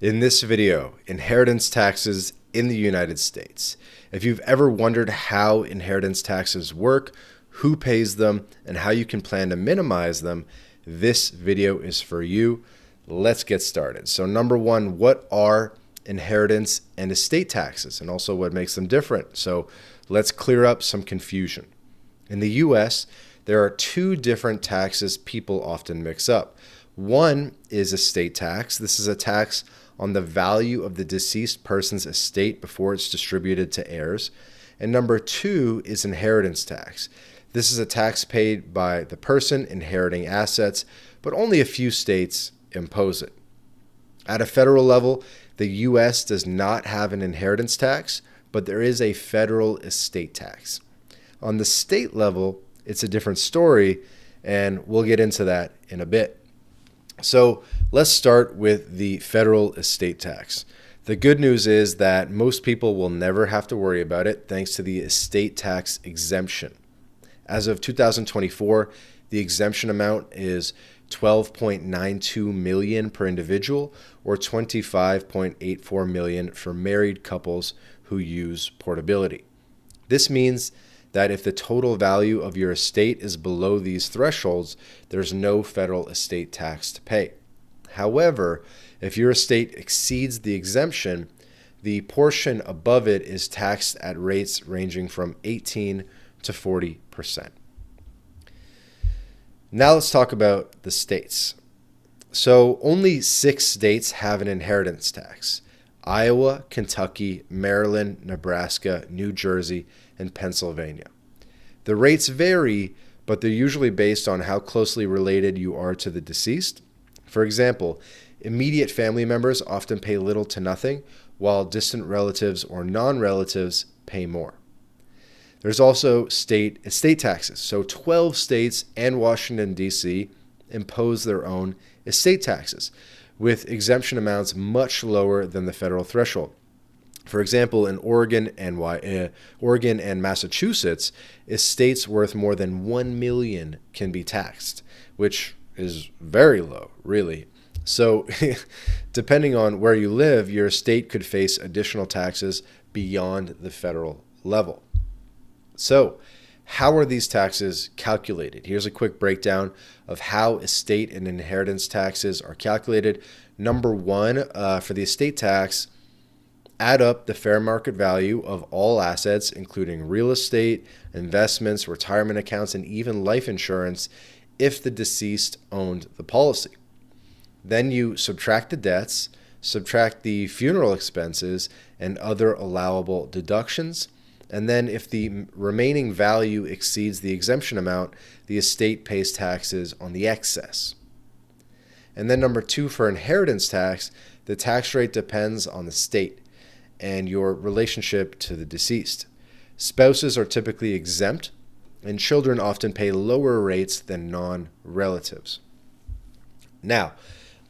In this video, inheritance taxes in the United States. If you've ever wondered how inheritance taxes work, who pays them, and how you can plan to minimize them, this video is for you. Let's get started. So number one, what are inheritance and estate taxes, and also what makes them different? So let's clear up some confusion. In the US, there are two different taxes people often mix up. One is estate tax. This is a tax on the value of the deceased person's estate before it's distributed to heirs. And number two is inheritance tax. This is a tax paid by the person inheriting assets, but only a few states impose it. At a federal level, the U.S. does not have an inheritance tax, but there is a federal estate tax. On the state level, it's a different story, and we'll get into that in a bit. So let's start with the federal estate tax. The good news is that most people will never have to worry about it thanks to the estate tax exemption. As of 2024, the exemption amount is $12.92 million per individual or $25.84 million for married couples who use portability. This means that if the total value of your estate is below these thresholds, there's no federal estate tax to pay. However, if your estate exceeds the exemption, the portion above it is taxed at rates ranging from 18 to 40%. Now let's talk about the states. So only 6 states have an inheritance tax: Iowa, Kentucky, Maryland, Nebraska, New Jersey, and Pennsylvania. The rates vary, but they're usually based on how closely related you are to the deceased. For example, immediate family members often pay little to nothing, while distant relatives or non-relatives pay more. There's also state estate taxes. So 12 states and Washington, D.C. impose their own estate taxes, with exemption amounts much lower than the federal threshold. For example, in Oregon and Massachusetts, estates worth more than $1 million can be taxed, which is very low, really. So depending on where you live, your estate could face additional taxes beyond the federal level. So how are these taxes calculated? Here's a quick breakdown of how estate and inheritance taxes are calculated. Number one, for the estate tax, add up the fair market value of all assets, including real estate, investments, retirement accounts, and even life insurance if the deceased owned the policy. Then you subtract the debts, subtract the funeral expenses, and other allowable deductions. And then if the remaining value exceeds the exemption amount, the estate pays taxes on the excess. And then number two, for inheritance tax, the tax rate depends on the state and your relationship to the deceased. Spouses are typically exempt, and children often pay lower rates than non-relatives. Now,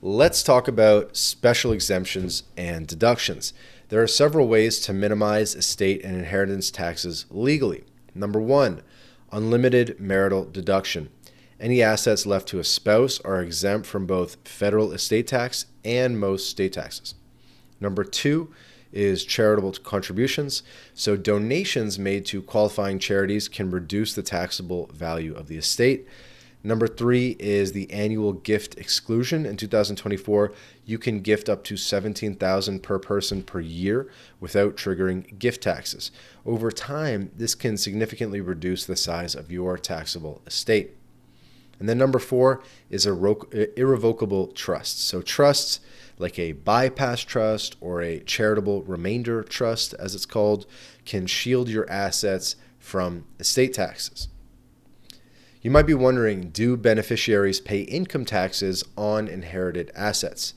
let's talk about special exemptions and deductions. There are several ways to minimize estate and inheritance taxes legally. Number one, unlimited marital deduction. Any assets left to a spouse are exempt from both federal estate tax and most state taxes. Number two is charitable contributions. So donations made to qualifying charities can reduce the taxable value of the estate. Number three is the annual gift exclusion. In 2024, you can gift up to $17,000 per person per year without triggering gift taxes. Over time, this can significantly reduce the size of your taxable estate. And then number four is irrevocable trusts. So trusts like a bypass trust or a charitable remainder trust, as it's called, can shield your assets from estate taxes. You might be wondering, do beneficiaries pay income taxes on inherited assets?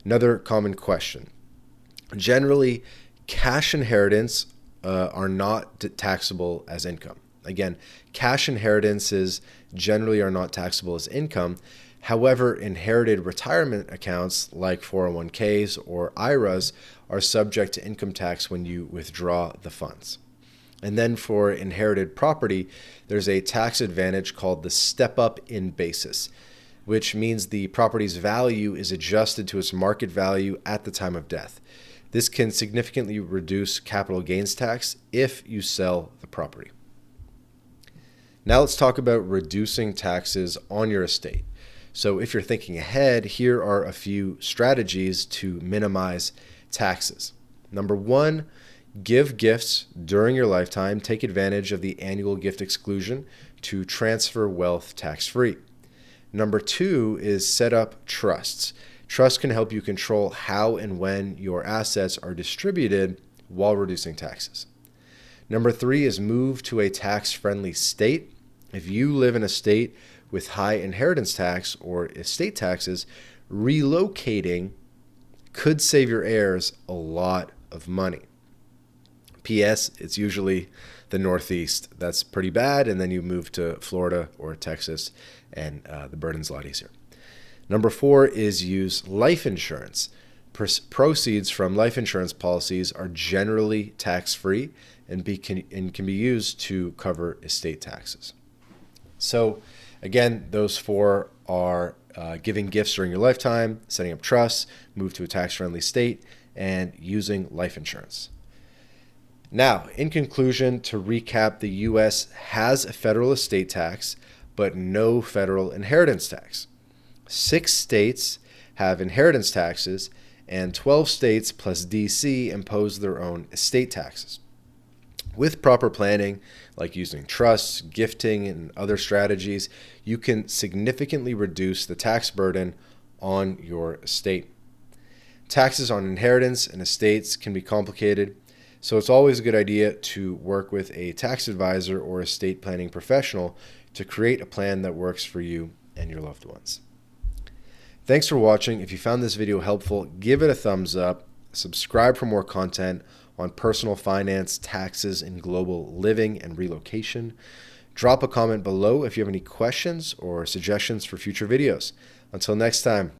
Another common question. Generally, cash inheritance are not taxable as income. Again, cash inheritances generally are not taxable as income. However, inherited retirement accounts like 401ks or IRAs are subject to income tax when you withdraw the funds. And then for inherited property, there's a tax advantage called the step-up in basis. which means the property's value is adjusted to its market value at the time of death. This can significantly reduce capital gains tax if you sell the property. Now let's talk about reducing taxes on your estate. So if you're thinking ahead, here are a few strategies to minimize taxes. Number one, give gifts during your lifetime. Take advantage of the annual gift exclusion to transfer wealth tax-free. Number two is set up trusts. Trusts can help you control how and when your assets are distributed while reducing taxes. Number three is move to a tax-friendly state. If you live in a state with high inheritance tax or estate taxes, relocating could save your heirs a lot of money. P.S. It's usually the Northeast. That's pretty bad, and then you move to Florida or Texas, and the burden's a lot easier. Number four is use life insurance. Proceeds from life insurance policies are generally tax-free and can be used to cover estate taxes. So again, those four are giving gifts during your lifetime, setting up trusts, move to a tax-friendly state, and using life insurance. Now, in conclusion, to recap, the U.S. has a federal estate tax, but no federal inheritance tax. 6 states have inheritance taxes, and 12 states plus D.C. impose their own estate taxes. With proper planning, like using trusts, gifting, and other strategies, you can significantly reduce the tax burden on your estate. Taxes on inheritance and estates can be complicated, so it's always a good idea to work with a tax advisor or estate planning professional to create a plan that works for you and your loved ones. Thanks for watching. If you found this video helpful, give it a thumbs up, subscribe for more content on personal finance, taxes, and global living and relocation. Drop a comment below if you have any questions or suggestions for future videos. Until next time.